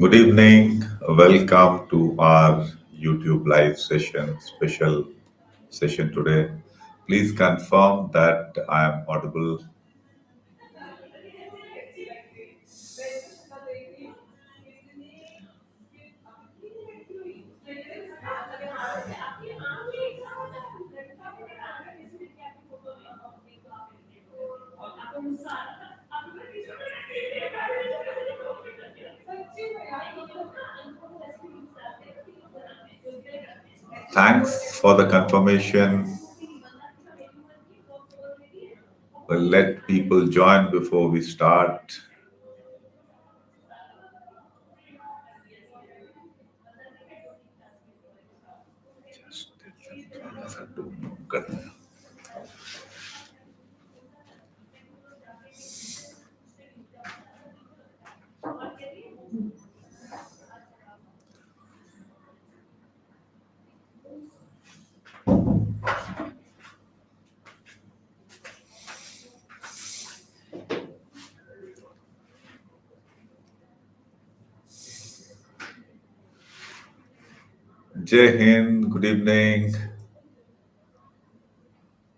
Good evening. Welcome to our YouTube live session, special session today. Please confirm that I am audible. Thanks for the confirmation. We'll let people join before we start. Jai Hind, good evening.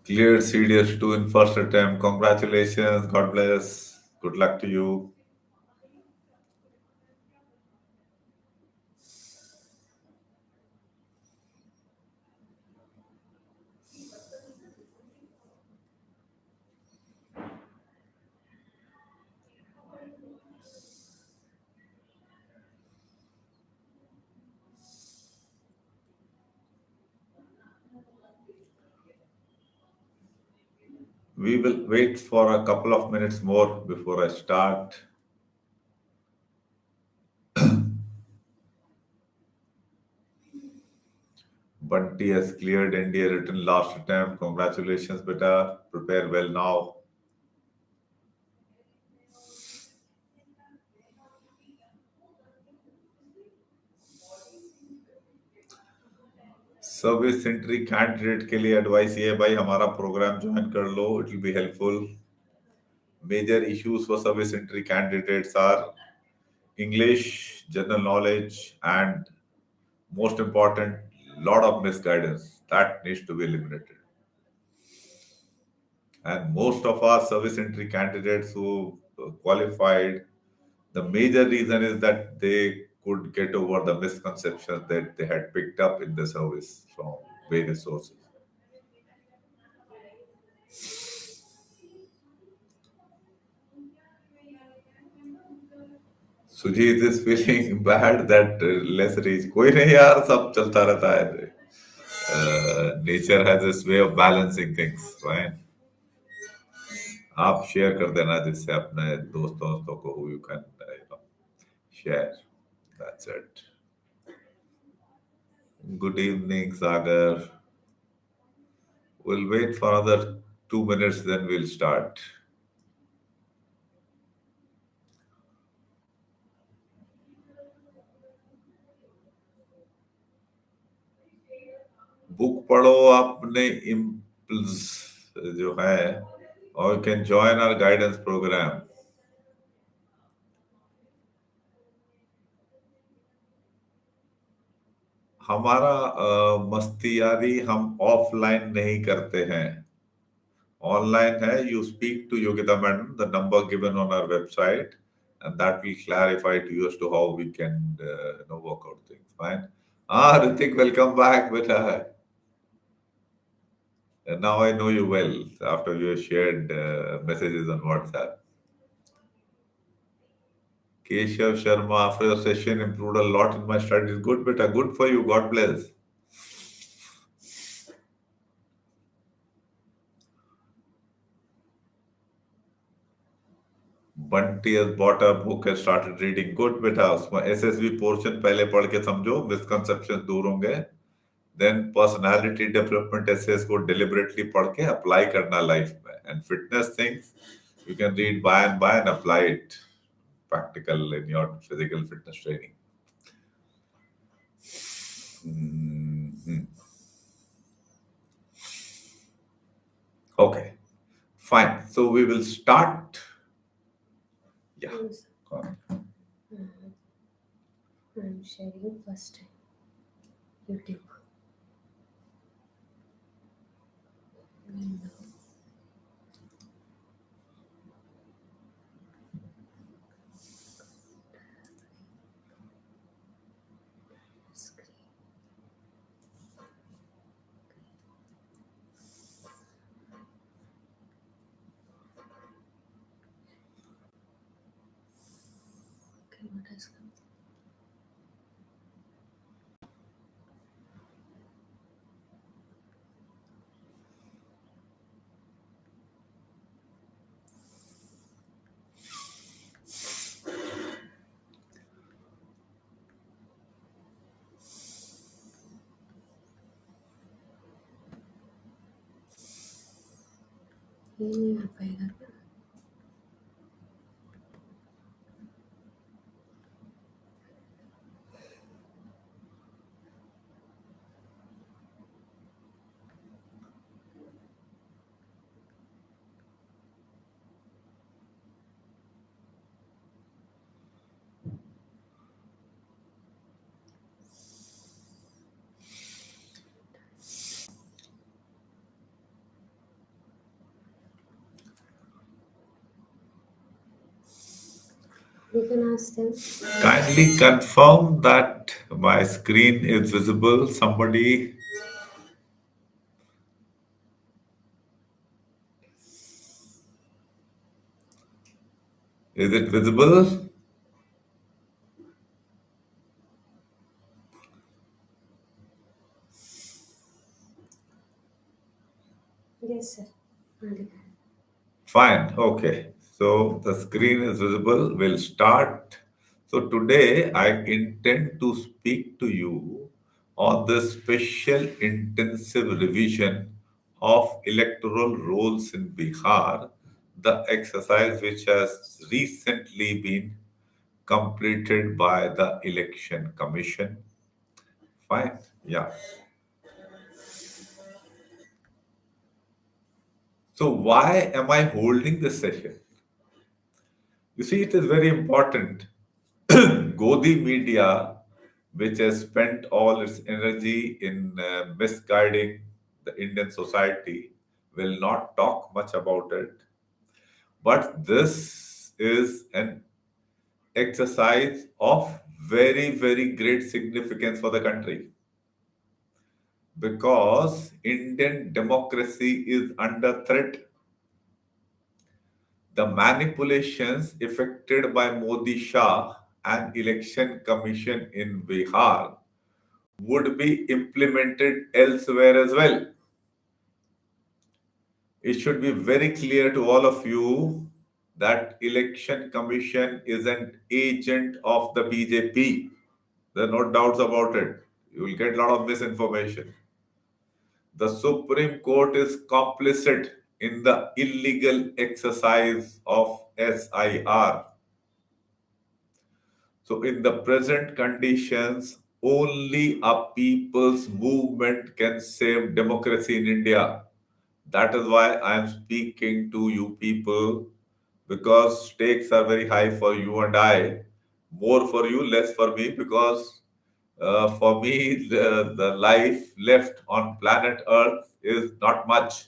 Cleared CDS2 in first attempt. Congratulations. God bless. Good luck to you. We will wait for a couple of minutes more before I start. Bunty has cleared NDA written last attempt. Congratulations, beta. Prepare well now. Service entry candidate के लिए advice ये है भाई हमारा program join कर लो. It will be helpful. Major issues for service entry candidates are English, general knowledge, and most important, lot of misguidance that needs to be eliminated. And most of our service entry candidates who qualified, the major reason is that they could get over the misconceptions that they had picked up in the service from various sources. Sujit is feeling bad that less reach. कोई नहीं यार, सब चलता रहता है. Nature has this way of balancing things, right? आप share कर देना जिससे अपने दोस्तों को who you can share. That's it. Good evening, Sagar. We'll wait for another 2 minutes, then we'll start. Book पढ़ो अपने इम्पल्स जो है, और you can join our guidance program. हमारा मस्ती यारी हम ऑफलाइन नहीं करते हैं, ऑनलाइन है. You speak to Yogita madam, the number given on our website, and that will clarify to you as to how we can work out things. Fine. Ritik, welcome back, beta. And now I know you well after you have shared messages on WhatsApp. Keshav Sharma, after the session, improved a lot in my studies. Good, beta. Good for you. God bless. Bunty has bought a book and started reading. Good बेटा, उसमें SSB portion पहले पढ़ के समझो, misconceptions दूर होंगे. Then personality development essays को deliberately पढ़ के apply करना life में. And fitness things you can read by and apply it practical in your physical fitness training. Mhm. Okay, fine. So we will start. Yeah. Go on. I'm sharing first YouTube. Window. Screen. Okay, what has come? ये नहीं आ पाएगा क्या? You can ask them. Kindly confirm that my screen is visible. Somebody. Is it visible? Yes, sir. Fine. Okay. So the screen is visible. We'll start. So today I intend to speak to you on the special intensive revision of electoral rolls in Bihar, the exercise which has recently been completed by the Election Commission. Fine. Yeah. So why am I holding this session? You see, it is very important. Godi media, which has spent all its energy in misguiding the Indian society, will not talk much about it. But this is an exercise of very, very great significance for the country because Indian democracy is under threat. The manipulations effected by Modi Shah and Election Commission in Bihar would be implemented elsewhere as well. It should be very clear to all of you that Election Commission is an agent of the BJP. There are no doubts about it. You will get a lot of misinformation. The Supreme Court is complicit in the illegal exercise of SIR. So, in the present conditions, only a people's movement can save democracy in India. That is why I am speaking to you people because stakes are very high for you and I. More for you, less for me, because for me, the life left on planet Earth is not much.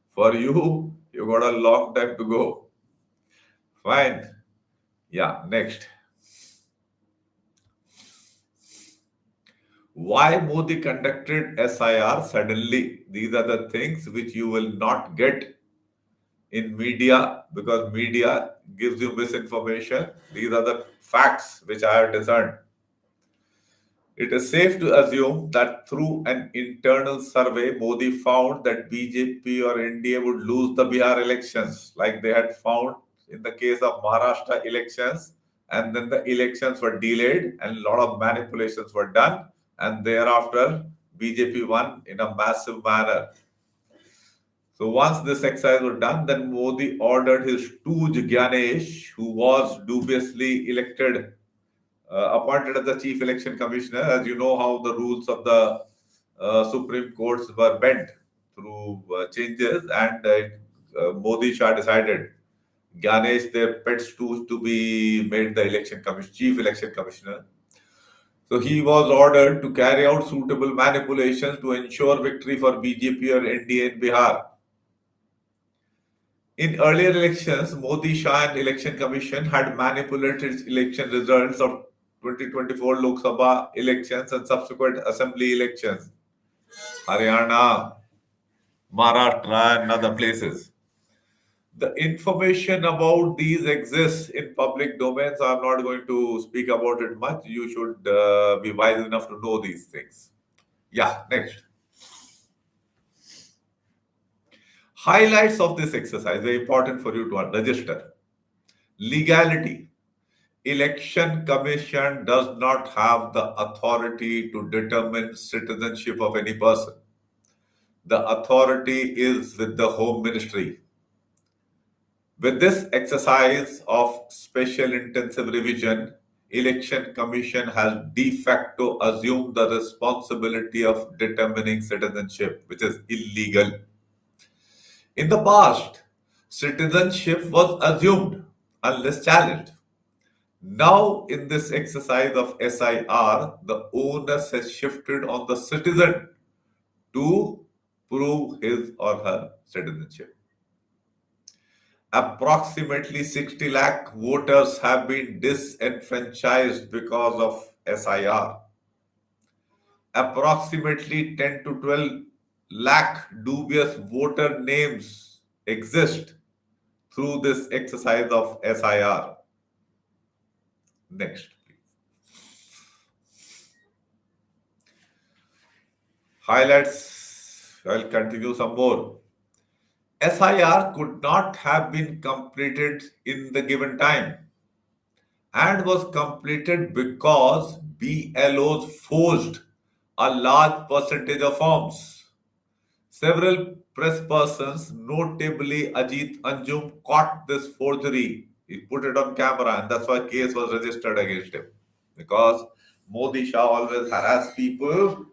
For you, you got a long time to go. Fine. Yeah, next. Why Modi conducted SIR suddenly? These are the things which you will not get in media because media gives you misinformation. These are the facts which I have discerned. It is safe to assume that through an internal survey, Modi found that BJP or NDA would lose the Bihar elections, like they had found in the case of Maharashtra elections, and then the elections were delayed and a lot of manipulations were done, and thereafter BJP won in a massive manner. So once this exercise was done, then Modi ordered his stooge Gyanesh, who was dubiously elected, appointed as the chief election commissioner. As you know, how the rules of the Supreme Courts were bent through changes, and Modi Shah decided Gyanesh, their pet stooge, to be made the chief election commissioner. So he was ordered to carry out suitable manipulations to ensure victory for BJP or NDA in Bihar. In earlier elections, Modi Shah and Election Commission had manipulated election results of 2024 Lok Sabha elections and subsequent assembly elections, Haryana, Maharashtra, and other places. The information about these exists in public domains. I'm not going to speak about it much. You should be wise enough to know these things. Yeah, next. Highlights of this exercise, very important for you to register. Legality. Election Commission does not have the authority to determine citizenship of any person. The authority is with the Home Ministry. With this exercise of special intensive revision, Election Commission has de facto assumed the responsibility of determining citizenship, which is illegal. In the past, citizenship was assumed unless challenged. Now, in this exercise of SIR, the onus has shifted on the citizen to prove his or her citizenship. Approximately 60 lakh voters have been disenfranchised because of SIR. Approximately 10 to 12 lakh dubious voter names exist through this exercise of SIR. Next, please. Highlights, I'll continue some more. SIR could not have been completed in the given time and was completed because BLOs forged a large percentage of forms. Several press persons, notably Ajit Anjum, caught this forgery. He put it on camera, and that's why a case was registered against him. Because Modi Shah always harass people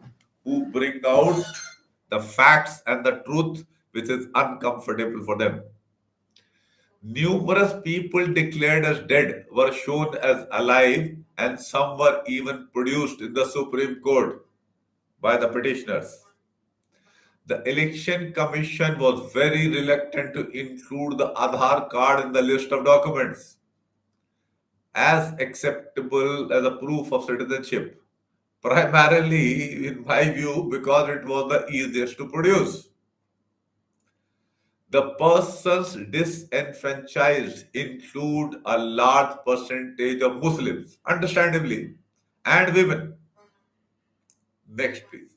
who bring out the facts and the truth which is uncomfortable for them. Numerous people declared as dead were shown as alive, and some were even produced in the Supreme Court by the petitioners. The Election Commission was very reluctant to include the Aadhaar card in the list of documents as acceptable as a proof of citizenship, primarily, in my view, because it was the easiest to produce. The persons disenfranchised include a large percentage of Muslims, understandably, and women. Next, please.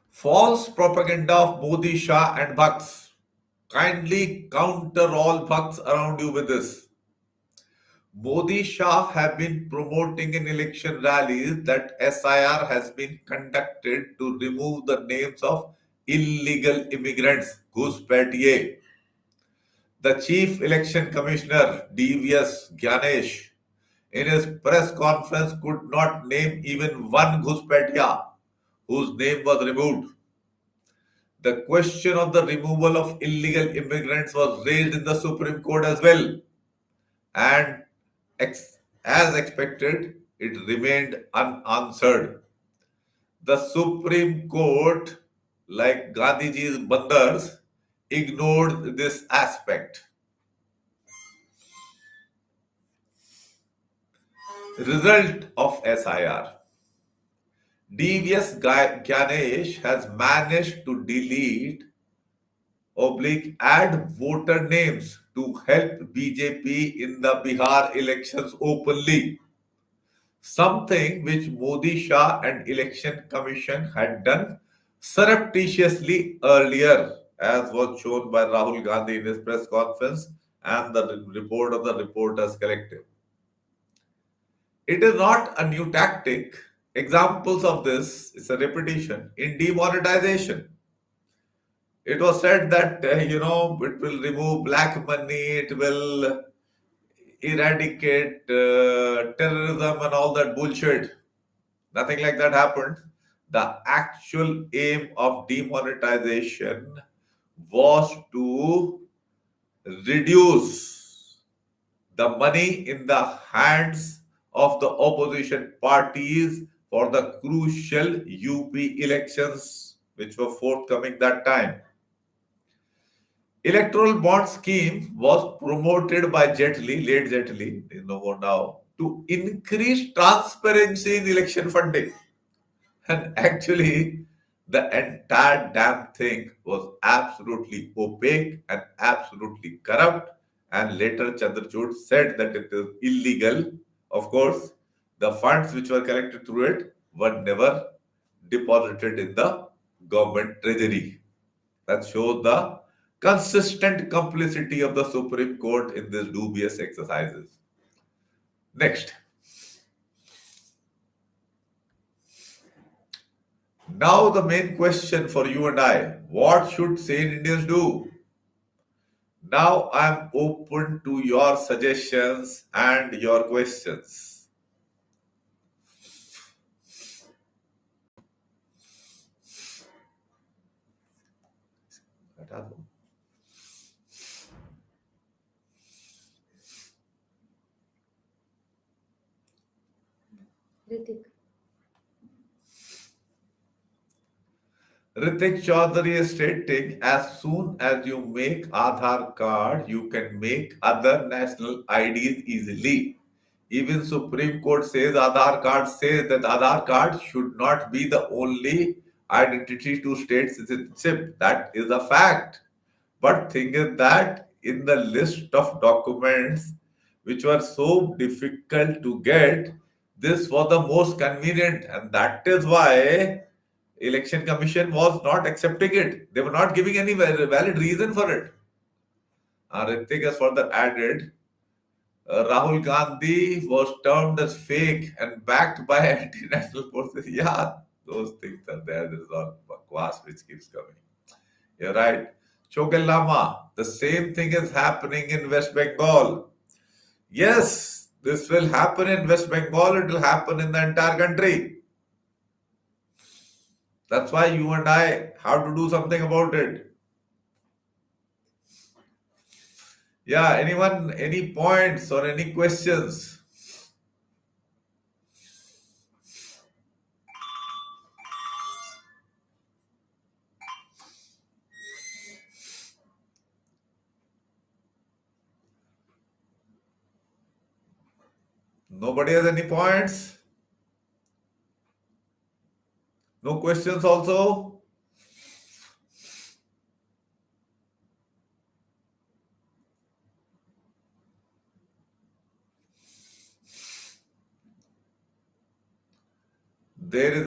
False propaganda of Modi, Shah, and Bhakts. Kindly counter all Bhakts around you with this. Modi Shah have been promoting in election rallies that SIR has been conducted to remove the names of illegal immigrants, Ghuspaitiye. The Chief Election Commissioner, DVS Gyanesh, in his press conference could not name even one Ghuspaitiya whose name was removed. The question of the removal of illegal immigrants was raised in the Supreme Court as well. And as expected, it remained unanswered. The Supreme Court, like Gandhiji's Bandars, ignored this aspect. Result of SIR. DVS Ganesh has managed to delete add voter names to help BJP in the Bihar elections openly. Something which Modi Shah and Election Commission had done surreptitiously earlier, as was shown by Rahul Gandhi in his press conference and the report of the Reporters Collective. It is not a new tactic. Examples of this is a repetition in demonetization. It was said that, it will remove black money, it will eradicate terrorism and all that bullshit. Nothing like that happened. The actual aim of demonetization was to reduce the money in the hands of the opposition parties for the crucial UP elections which were forthcoming that time. Electoral bond scheme was promoted by Jet Li, late Jet Li, you know more now, to increase transparency in election funding. And actually, the entire damn thing was absolutely opaque and absolutely corrupt. And later, Chandrachud said that it is illegal. Of course, the funds which were collected through it were never deposited in the government treasury. That shows the consistent complicity of the Supreme Court in these dubious exercises. Next. Now, the main question for you and I, what should sane Indians do? Now, I'm open to your suggestions and your questions. Ritik. Ritik Chaudhary is stating, as soon as you make Aadhaar card, you can make other national IDs easily. Even Supreme Court says Aadhaar card says that Aadhaar card should not be the only identity to state citizenship. That is a fact. But thing is that in the list of documents which were so difficult to get, this was the most convenient, and that is why Election Commission was not accepting it. They were not giving any valid reason for it. Ritik has further added, Rahul Gandhi was termed as fake and backed by anti-national forces. Yeah, those things are there. There is all bakwas which keeps coming. You're right. Chogal Lama, the same thing is happening in West Bengal. Yes, this will happen in West Bengal. It will happen in the entire country. That's why you and I have to do something about it. Yeah, anyone, any points or any questions? Nobody has any points? No questions also? There is